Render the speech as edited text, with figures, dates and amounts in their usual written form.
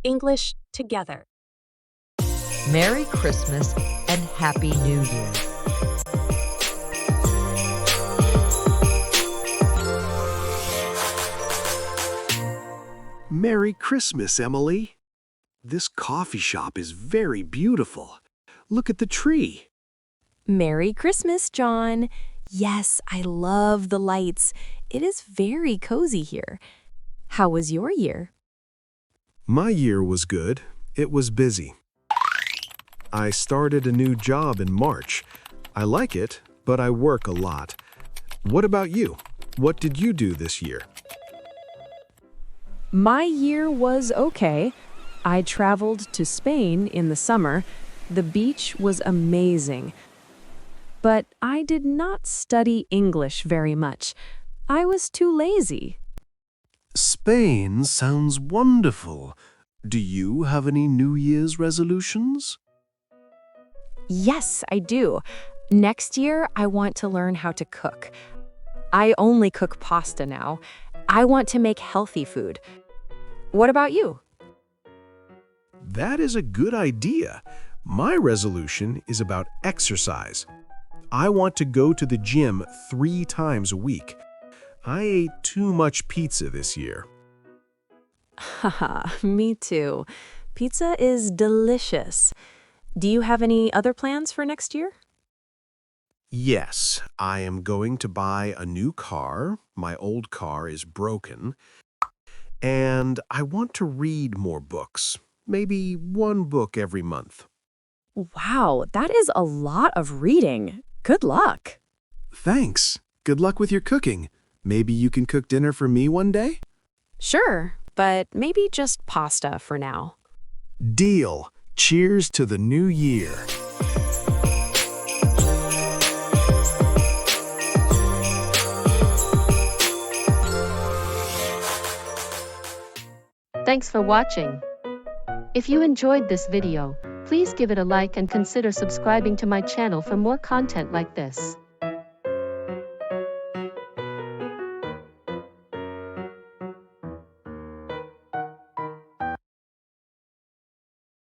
English together. Merry Christmas and Happy New Year. Merry Christmas, Emily. This coffee shop is very beautiful. Look at the tree. Merry Christmas, John. Yes, I love the lights. It is very cozy here. How was your year? My year was good. It was busy. I started a new job in March. I like it, but I work a lot. What about you? What did you do this year? My year was okay. I traveled to Spain in the summer. The beach was amazing. But I did not study English very much. I was too lazy. Spain sounds wonderful. Do you have any New Year's resolutions? Yes, I do. Next year, I want to learn how to cook. I only cook pasta now. I want to make healthy food. What about you? That is a good idea. My resolution is about exercise. I want to go to the gym 3 times a week. I ate too much pizza this year. Haha, me too. Pizza is delicious. Do you have any other plans for next year? Yes, I am going to buy a new car. My old car is broken. And I want to read more books. Maybe 1 book every month. Wow, that is a lot of reading. Good luck. Thanks. Good luck with your cooking. Maybe you can cook dinner for me one day? Sure, but maybe just pasta for now. Deal. Cheers to the new year. Thanks for watching. If you enjoyed this video, please give it a like and consider subscribing to my channel for more content like this.